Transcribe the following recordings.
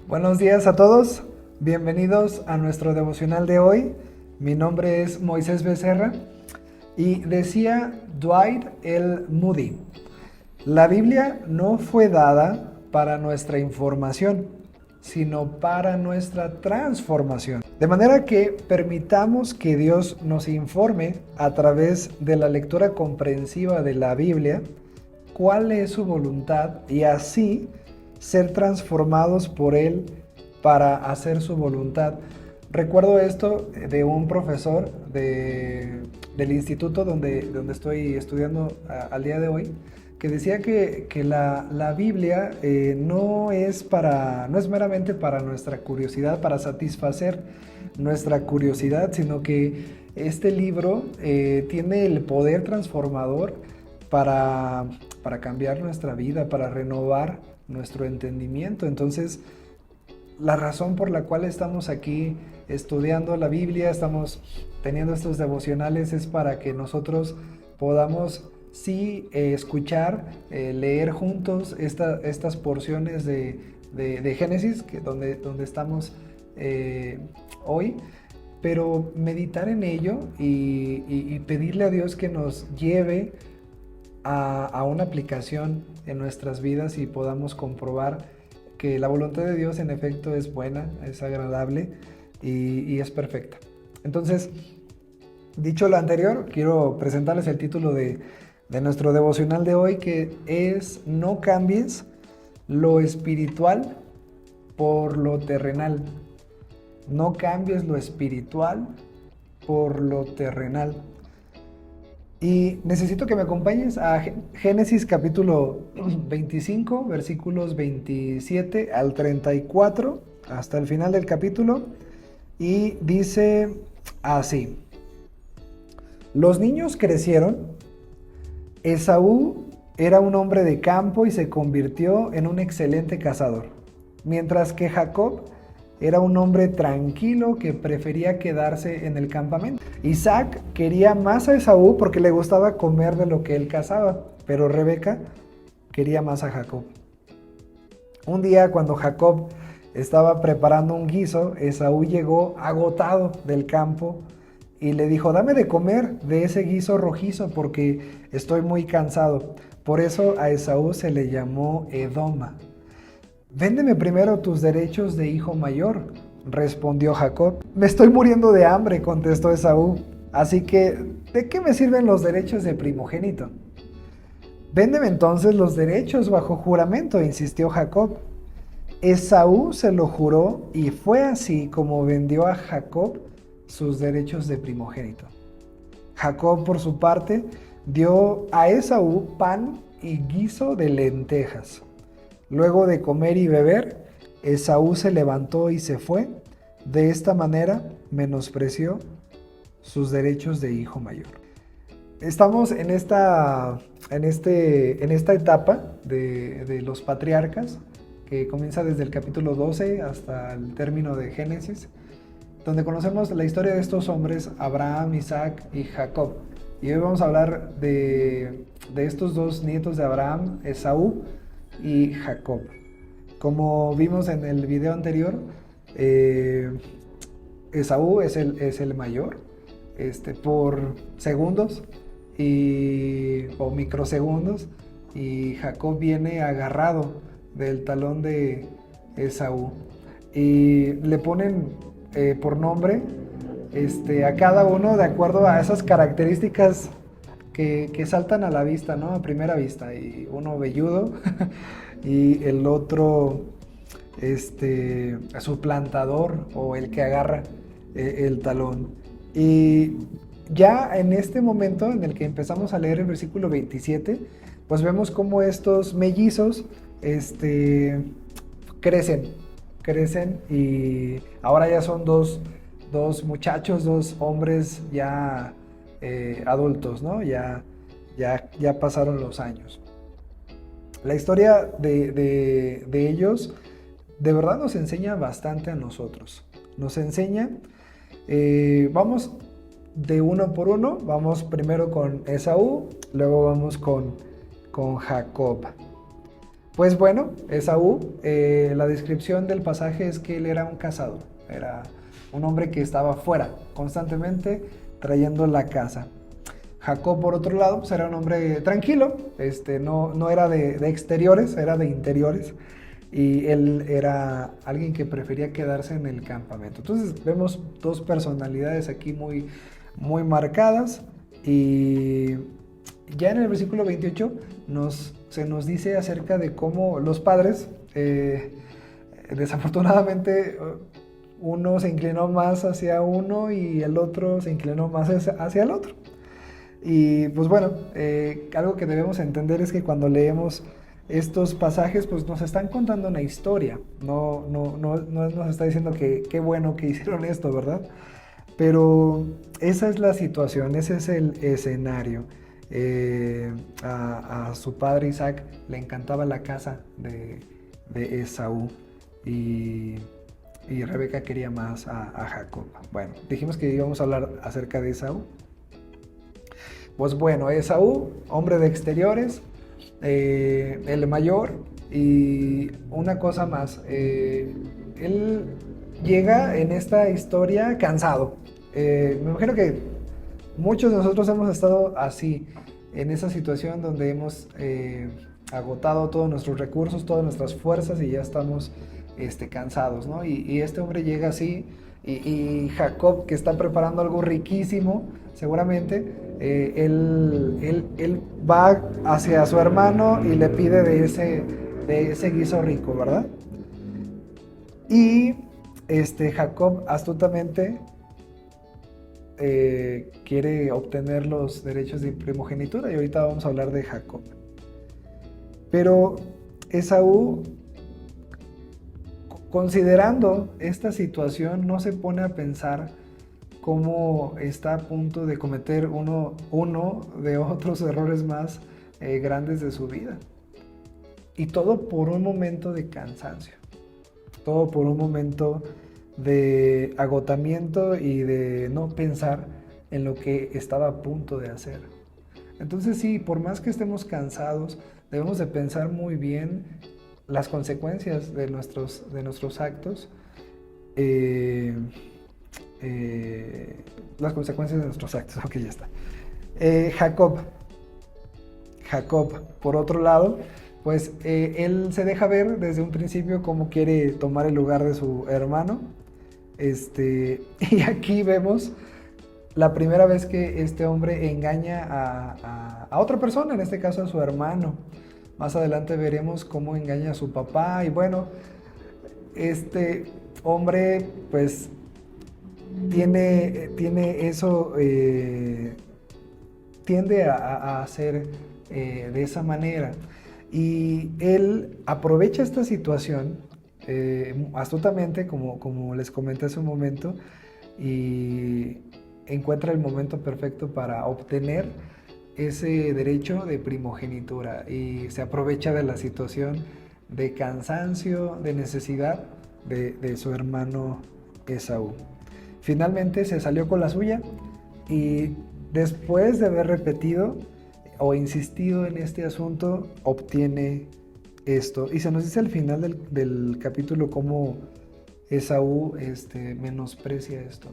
Buenos días a todos, bienvenidos a nuestro devocional de hoy. Mi nombre es Moisés Becerra y decía Dwight L. Moody: la Biblia no fue dada para nuestra información, sino para nuestra transformación. De manera que permitamos que Dios nos informe a través de la lectura comprensiva de la Biblia cuál es su voluntad y así ser transformados por Él para hacer su voluntad. Recuerdo esto de un profesor del instituto donde estoy estudiando al día de hoy, que decía que la Biblia no es meramente para nuestra curiosidad, para satisfacer nuestra curiosidad, sino que este libro tiene el poder transformador para cambiar nuestra vida, para renovar nuestro entendimiento. Entonces, la razón por la cual estamos aquí estudiando la Biblia, estamos teniendo estos devocionales, es para que nosotros podamos escuchar, leer juntos estas porciones de Génesis, donde estamos hoy, pero meditar en ello y pedirle a Dios que nos lleve a una aplicación en nuestras vidas y podamos comprobar que la voluntad de Dios en efecto es buena, es agradable y es perfecta. Entonces, dicho lo anterior, quiero presentarles el título de nuestro devocional de hoy, que es: no cambies lo espiritual por lo terrenal. No cambies lo espiritual por lo terrenal. Y necesito que me acompañes a Génesis capítulo 25, versículos 27 al 34, hasta el final del capítulo. Y dice así: los niños crecieron. Esaú era un hombre de campo y se convirtió en un excelente cazador, mientras que Jacob era un hombre tranquilo que prefería quedarse en el campamento. Isaac quería más a Esaú porque le gustaba comer de lo que él cazaba, pero Rebeca quería más a Jacob. Un día, cuando Jacob estaba preparando un guiso, Esaú llegó agotado del campo y le dijo: dame de comer de ese guiso rojizo porque estoy muy cansado. Por eso a Esaú se le llamó Edoma. Véndeme primero tus derechos de hijo mayor, respondió Jacob. Me estoy muriendo de hambre, contestó Esaú. Así que, ¿de qué me sirven los derechos de primogénito? Véndeme entonces los derechos bajo juramento, insistió Jacob. Esaú se lo juró y fue así como vendió a Jacob sus derechos de primogénito. Jacob, por su parte, dio a Esaú pan y guiso de lentejas. Luego de comer y beber, Esaú se levantó y se fue. De esta manera menospreció sus derechos de hijo mayor. Estamos en esta etapa de los patriarcas, que comienza desde el capítulo 12 hasta el término de Génesis, donde conocemos la historia de estos hombres, Abraham, Isaac y Jacob. Y hoy vamos a hablar de estos dos nietos de Abraham, Esaú y Jacob. Como vimos en el video anterior, Esaú es el mayor por segundos o microsegundos, y Jacob viene agarrado del talón de Esaú y le ponen por nombre a cada uno de acuerdo a esas características que saltan a la vista, ¿no? A primera vista. Y uno velludo y el otro suplantador, o el que agarra el talón. Y ya en este momento en el que empezamos a leer el versículo 27, pues vemos cómo estos mellizos crecen y ahora ya son dos muchachos, dos hombres ya adultos, ¿no? Ya pasaron los años. La historia de ellos de verdad nos enseña bastante a nosotros. Nos enseña, vamos de uno por uno, vamos primero con Esaú, luego vamos con Jacob. Pues bueno, Esaú, la descripción del pasaje es que él era un cazador, era un hombre que estaba fuera constantemente trayendo la caza. Jacob, por otro lado, pues era un hombre tranquilo, no era de exteriores, era de interiores, y él era alguien que prefería quedarse en el campamento. Entonces vemos dos personalidades aquí muy marcadas, y ya en el versículo 28 se nos dice acerca de cómo los padres, desafortunadamente, uno se inclinó más hacia uno y el otro se inclinó más hacia el otro. Y pues bueno, algo que debemos entender es que cuando leemos estos pasajes, pues nos están contando una historia. No nos está diciendo que qué bueno que hicieron esto, ¿verdad? Pero esa es la situación, ese es el escenario. A su padre Isaac le encantaba la casa de Esaú, y Rebeca quería más a Jacob. Bueno, dijimos que íbamos a hablar acerca de Esaú. Pues bueno, Esaú, hombre de exteriores, el mayor, y una cosa más, él llega en esta historia cansado. Me imagino que muchos de nosotros hemos estado así, en esa situación donde hemos agotado todos nuestros recursos, todas nuestras fuerzas, y ya estamos cansados, ¿no? Y este hombre llega así, y Jacob, que está preparando algo riquísimo, seguramente, él va hacia su hermano y le pide de ese guiso rico, ¿verdad? Y Jacob astutamente quiere obtener los derechos de primogenitura, y ahorita vamos a hablar de Jacob. Pero Esaú, considerando esta situación, no se pone a pensar cómo está a punto de cometer uno de otros errores más grandes de su vida. Y todo por un momento de cansancio, todo por un momento de agotamiento y de no pensar en lo que estaba a punto de hacer. Entonces sí, por más que estemos cansados, debemos de pensar muy bien las consecuencias de nuestros actos, las consecuencias de nuestros actos. Ok, ya está. Jacob, por otro lado, pues él se deja ver desde un principio cómo quiere tomar el lugar de su hermano. Y aquí vemos la primera vez que este hombre engaña a otra persona, en este caso a su hermano. Más adelante veremos cómo engaña a su papá, y bueno, este hombre pues tiene eso, tiende a hacer de esa manera, y él aprovecha esta situación astutamente, como les comenté hace un momento, y encuentra el momento perfecto para obtener ese derecho de primogenitura, y se aprovecha de la situación de cansancio, de necesidad de su hermano Esaú. Finalmente se salió con la suya, y después de haber repetido o insistido en este asunto, obtiene esto. Y se nos dice al final del capítulo cómo Esaú menosprecia esto.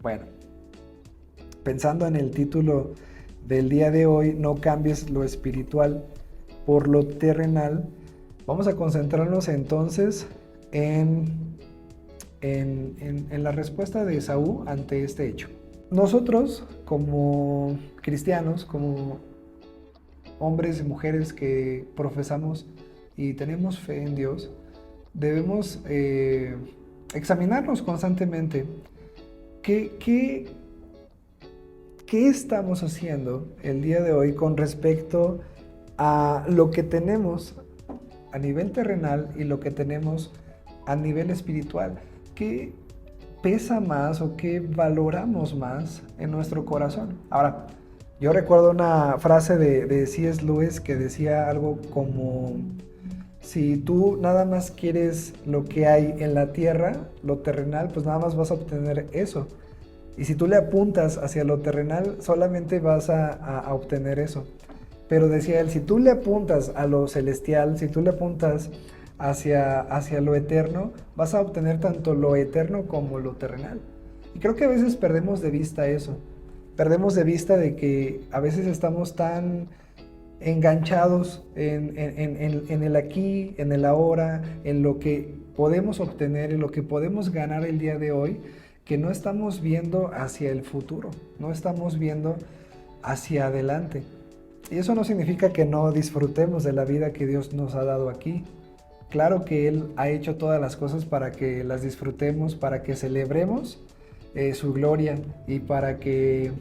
Bueno, pensando en el título del día de hoy, no cambies lo espiritual por lo terrenal, vamos a concentrarnos entonces en la respuesta de Esaú ante este hecho. Nosotros, como cristianos, como hombres y mujeres que profesamos y tenemos fe en Dios, debemos examinarnos constantemente. ¿Qué estamos haciendo el día de hoy con respecto a lo que tenemos a nivel terrenal y lo que tenemos a nivel espiritual? ¿Qué pesa más o qué valoramos más en nuestro corazón? Ahora, yo recuerdo una frase de C.S. Lewis que decía algo como: si tú nada más quieres lo que hay en la tierra, lo terrenal, pues nada más vas a obtener eso. Y si tú le apuntas hacia lo terrenal, solamente vas a obtener eso. Pero decía él, si tú le apuntas a lo celestial, si tú le apuntas hacia lo eterno, vas a obtener tanto lo eterno como lo terrenal. Y creo que a veces perdemos de vista eso. Perdemos de vista de que a veces estamos tan enganchados en el aquí, en el ahora, en lo que podemos obtener, en lo que podemos ganar el día de hoy, que no estamos viendo hacia el futuro, no estamos viendo hacia adelante. Y eso no significa que no disfrutemos de la vida que Dios nos ha dado aquí. Claro que Él ha hecho todas las cosas para que las disfrutemos, para que celebremos su gloria y para que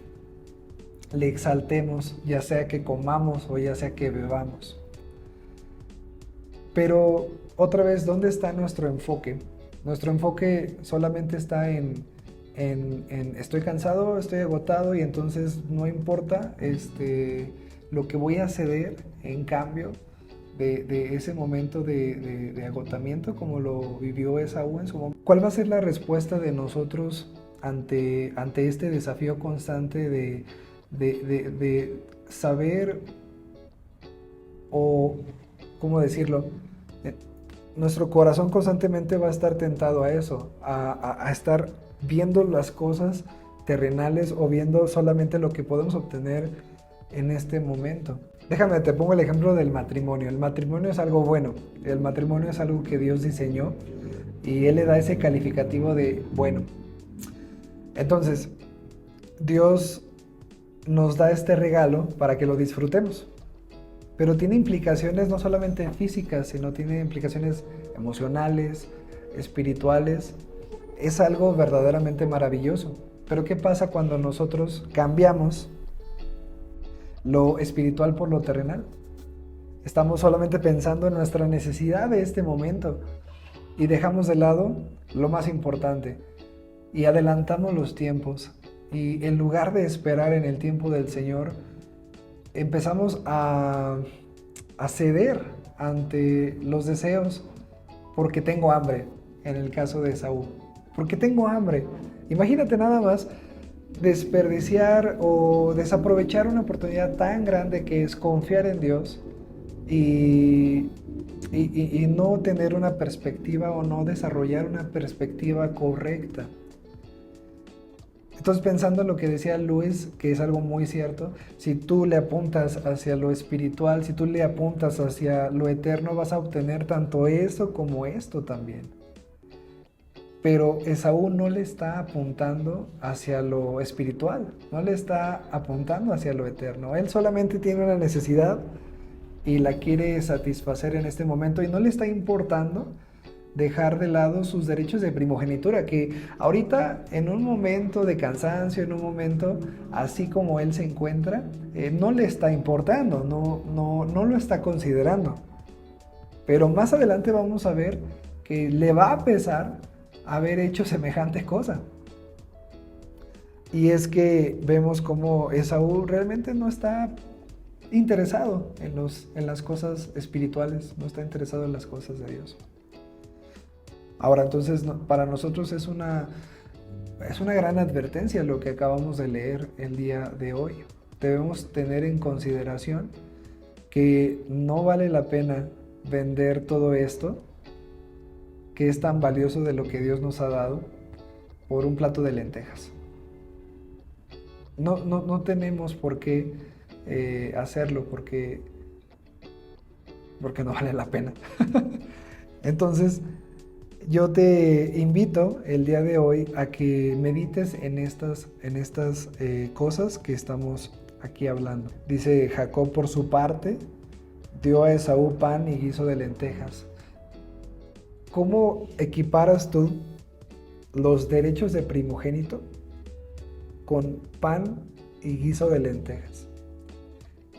le exaltemos, ya sea que comamos o ya sea que bebamos. Pero otra vez, ¿dónde está nuestro enfoque? Nuestro enfoque solamente está en estoy cansado, estoy agotado y entonces no importa lo que voy a ceder en cambio de ese momento de agotamiento como lo vivió Esaú en su momento. ¿Cuál va a ser la respuesta de nosotros ante este desafío constante de saber o, ¿cómo decirlo? Nuestro corazón constantemente va a estar tentado a eso, a estar viendo las cosas terrenales o viendo solamente lo que podemos obtener en este momento. Déjame, te pongo el ejemplo del matrimonio. El matrimonio es algo bueno, el matrimonio es algo que Dios diseñó y Él le da ese calificativo de bueno. Entonces, Dios nos da este regalo para que lo disfrutemos, pero tiene implicaciones no solamente físicas, sino tiene implicaciones emocionales, espirituales. Es algo verdaderamente maravilloso. Pero ¿qué pasa cuando nosotros cambiamos lo espiritual por lo terrenal? Estamos solamente pensando en nuestra necesidad de este momento y dejamos de lado lo más importante y adelantamos los tiempos. Y en lugar de esperar en el tiempo del Señor, empezamos a ceder ante los deseos porque tengo hambre, en el caso de Esaú. Porque tengo hambre. Imagínate nada más desperdiciar o desaprovechar una oportunidad tan grande que es confiar en Dios y no tener una perspectiva o no desarrollar una perspectiva correcta. Entonces, pensando en lo que decía Luis, que es algo muy cierto, si tú le apuntas hacia lo espiritual, si tú le apuntas hacia lo eterno, vas a obtener tanto eso como esto también. Pero Esaú no le está apuntando hacia lo espiritual, no le está apuntando hacia lo eterno. Él solamente tiene una necesidad y la quiere satisfacer en este momento y no le está importando dejar de lado sus derechos de primogenitura, que ahorita en un momento de cansancio, en un momento así como él se encuentra, no le está importando, no lo está considerando. Pero más adelante vamos a ver que le va a pesar haber hecho semejante cosa. Y es que vemos cómo Esaú realmente no está interesado en las cosas espirituales, no está interesado en las cosas de Dios. Ahora, entonces, para nosotros es una gran advertencia lo que acabamos de leer el día de hoy. Debemos tener en consideración que no vale la pena vender todo esto, que es tan valioso de lo que Dios nos ha dado, por un plato de lentejas. No tenemos por qué hacerlo, porque no vale la pena. Entonces, yo te invito el día de hoy a que medites en estas cosas que estamos aquí hablando. Dice Jacob, por su parte, dio a Esaú pan y guiso de lentejas. ¿Cómo equiparas tú los derechos de primogénito con pan y guiso de lentejas?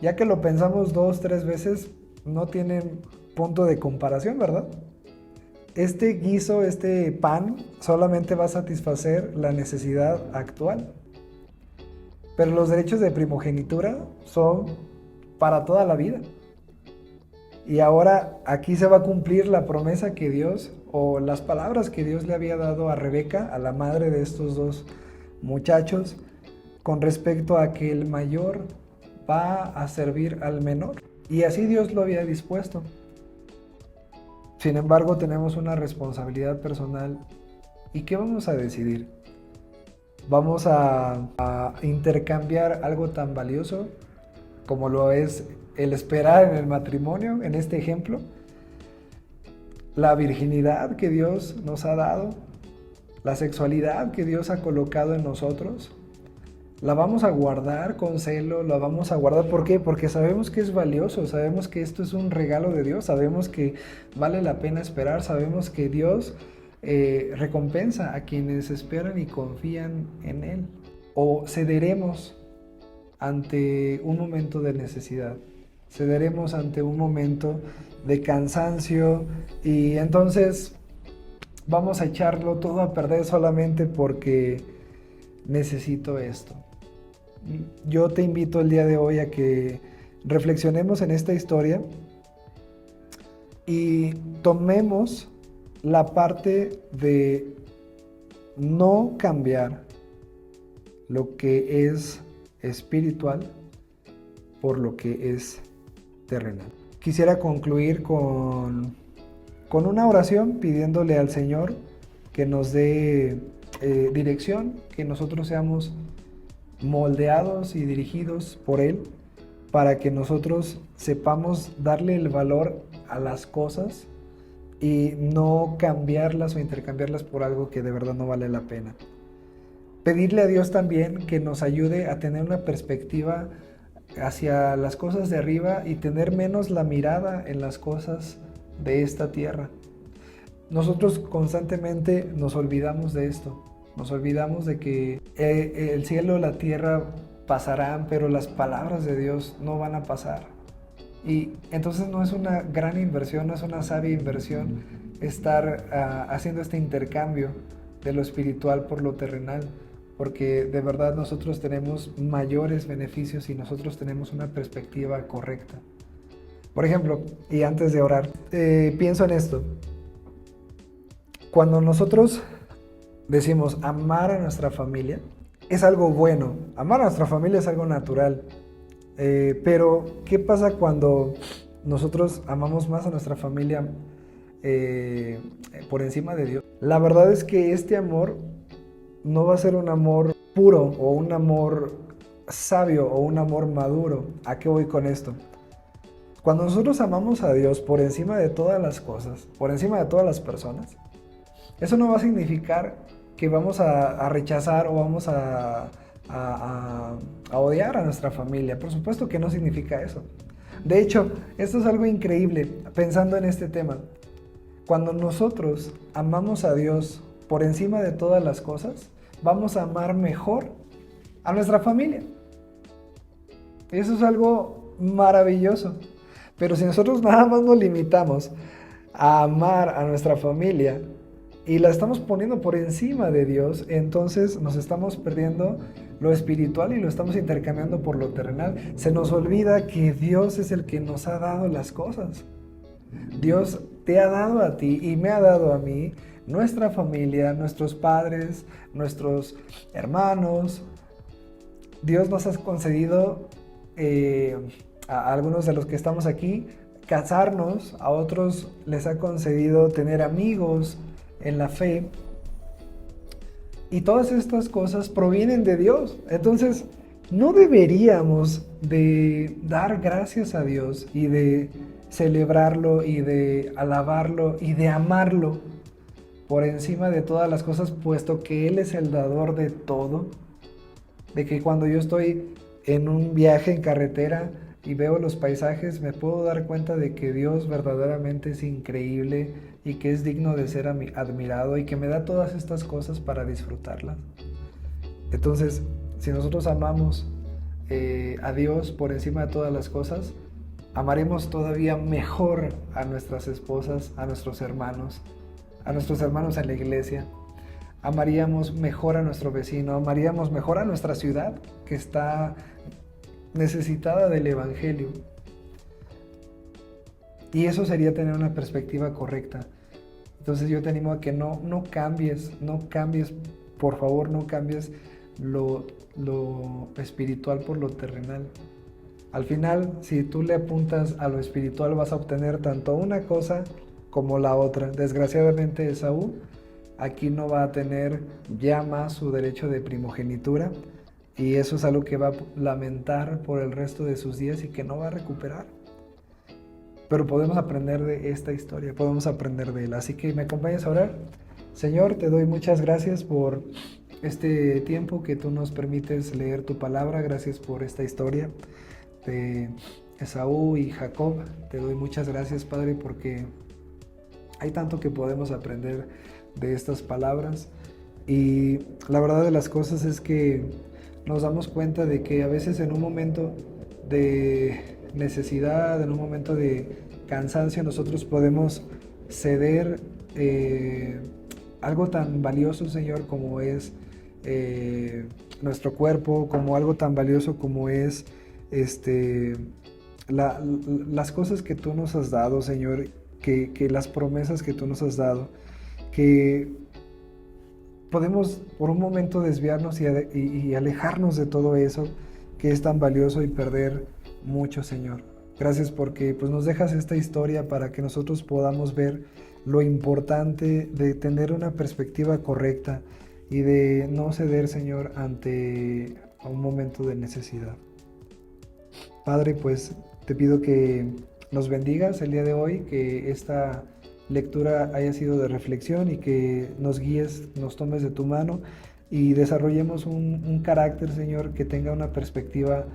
Ya que lo pensamos 2-3 veces, no tienen punto de comparación, ¿verdad? Este guiso, este pan, solamente va a satisfacer la necesidad actual. Pero los derechos de primogenitura son para toda la vida. Y ahora aquí se va a cumplir la promesa que Dios, o las palabras que Dios le había dado a Rebeca, a la madre de estos dos muchachos, con respecto a que el mayor va a servir al menor. Y así Dios lo había dispuesto. Sin embargo, tenemos una responsabilidad personal. ¿Y qué vamos a decidir? ¿Vamos a intercambiar algo tan valioso como lo es el esperar en el matrimonio, en este ejemplo? La virginidad que Dios nos ha dado, la sexualidad que Dios ha colocado en nosotros, la vamos a guardar con celo, la vamos a guardar. ¿Por qué? Porque sabemos que es valioso, sabemos que esto es un regalo de Dios, sabemos que vale la pena esperar, sabemos que Dios recompensa a quienes esperan y confían en Él. O cederemos ante un momento de necesidad, cederemos ante un momento de cansancio y entonces vamos a echarlo todo a perder solamente porque necesito esto. Yo te invito el día de hoy a que reflexionemos en esta historia y tomemos la parte de no cambiar lo que es espiritual por lo que es terrenal. Quisiera concluir con una oración pidiéndole al Señor que nos dé dirección, que nosotros seamos moldeados y dirigidos por Él para que nosotros sepamos darle el valor a las cosas y no cambiarlas o intercambiarlas por algo que de verdad no vale la pena. Pedirle a Dios también que nos ayude a tener una perspectiva hacia las cosas de arriba y tener menos la mirada en las cosas de esta tierra. Nosotros constantemente nos olvidamos de esto, nos olvidamos de que el cielo y la tierra pasarán, pero las palabras de Dios no van a pasar. Y entonces no es una gran inversión, no es una sabia inversión estar haciendo este intercambio de lo espiritual por lo terrenal, porque de verdad nosotros tenemos mayores beneficios y nosotros tenemos una perspectiva correcta. Por ejemplo, y antes de orar, pienso en esto. Cuando nosotros decimos amar a nuestra familia, es algo bueno. Amar a nuestra familia es algo natural. Pero, ¿qué pasa cuando nosotros amamos más a nuestra familia por encima de Dios? La verdad es que este amor no va a ser un amor puro o un amor sabio o un amor maduro. ¿A qué voy con esto? Cuando nosotros amamos a Dios por encima de todas las cosas, por encima de todas las personas, eso no va a significar que vamos a rechazar o vamos a odiar a nuestra familia. Por supuesto que no significa eso. De hecho, esto es algo increíble pensando en este tema. Cuando nosotros amamos a Dios por encima de todas las cosas, vamos a amar mejor a nuestra familia. Eso es algo maravilloso. Pero si nosotros nada más nos limitamos a amar a nuestra familia y la estamos poniendo por encima de Dios, entonces nos estamos perdiendo lo espiritual y lo estamos intercambiando por lo terrenal. Se nos olvida que Dios es el que nos ha dado las cosas. Dios te ha dado a ti y me ha dado a mí nuestra familia, nuestros padres, nuestros hermanos. Dios nos ha concedido a algunos de los que estamos aquí casarnos, a otros les ha concedido tener amigos en la fe. Y todas estas cosas provienen de Dios. Entonces, no deberíamos de dar gracias a Dios y de celebrarlo y de alabarlo y de amarlo por encima de todas las cosas, puesto que Él es el dador de todo. De que cuando yo estoy en un viaje en carretera y veo los paisajes, me puedo dar cuenta de que Dios verdaderamente es increíble y que es digno de ser admirado y que me da todas estas cosas para disfrutarlas. Entonces, si nosotros amamos a Dios por encima de todas las cosas, amaremos todavía mejor a nuestras esposas, a nuestros hermanos en la iglesia. Amaríamos mejor a nuestro vecino, amaríamos mejor a nuestra ciudad que está necesitada del evangelio. Y eso sería tener una perspectiva correcta. Entonces yo te animo a que no cambies, por favor, no cambies lo espiritual por lo terrenal. Al final, si tú le apuntas a lo espiritual, vas a obtener tanto una cosa como la otra. Desgraciadamente, Esaú aquí no va a tener ya más su derecho de primogenitura, y eso es algo que va a lamentar por el resto de sus días y que no va a recuperar. Pero podemos aprender de esta historia, podemos aprender de él. Así que me acompañas a orar. Señor, te doy muchas gracias por este tiempo que tú nos permites leer tu palabra. Gracias por esta historia de Esaú y Jacob. Te doy muchas gracias, Padre, porque hay tanto que podemos aprender de estas palabras. Y la verdad de las cosas es que nos damos cuenta de que a veces en un momento de necesidad, en un momento de cansancio, nosotros podemos ceder algo tan valioso, Señor, como es nuestro cuerpo, como algo tan valioso como es las cosas que tú nos has dado, Señor, que las promesas que tú nos has dado, que podemos por un momento desviarnos y alejarnos de todo eso que es tan valioso y perder mucho, Señor. Gracias porque pues, nos dejas esta historia para que nosotros podamos ver lo importante de tener una perspectiva correcta y de no ceder, Señor, ante un momento de necesidad. Padre, pues te pido que nos bendigas el día de hoy, que esta lectura haya sido de reflexión y que nos guíes, nos tomes de tu mano y desarrollemos un carácter, Señor, que tenga una perspectiva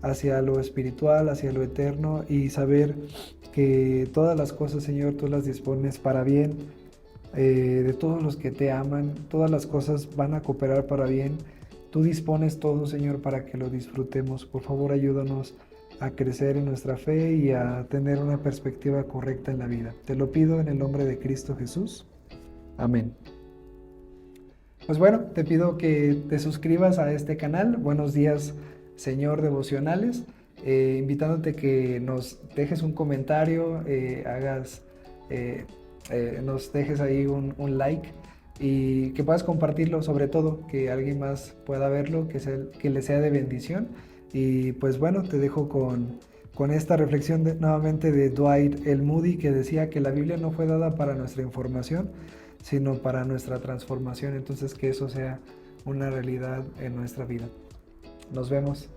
hacia lo espiritual, hacia lo eterno, y saber que todas las cosas, Señor, tú las dispones para bien, de todos los que te aman. Todas las cosas van a cooperar para bien. Tú dispones todo, Señor, para que lo disfrutemos. Por favor, ayúdanos a crecer en nuestra fe y a tener una perspectiva correcta en la vida. Te lo pido en el nombre de Cristo Jesús. Amén. Pues bueno, te pido que te suscribas a este canal. Buenos días, Señor Devocionales. Invitándote que nos dejes un comentario, nos dejes ahí un like y que puedas compartirlo, sobre todo, que alguien más pueda verlo, que le sea de bendición. Y pues bueno, te dejo con esta reflexión nuevamente de Dwight L. Moody, que decía que la Biblia no fue dada para nuestra información, sino para nuestra transformación. Entonces, que eso sea una realidad en nuestra vida. Nos vemos.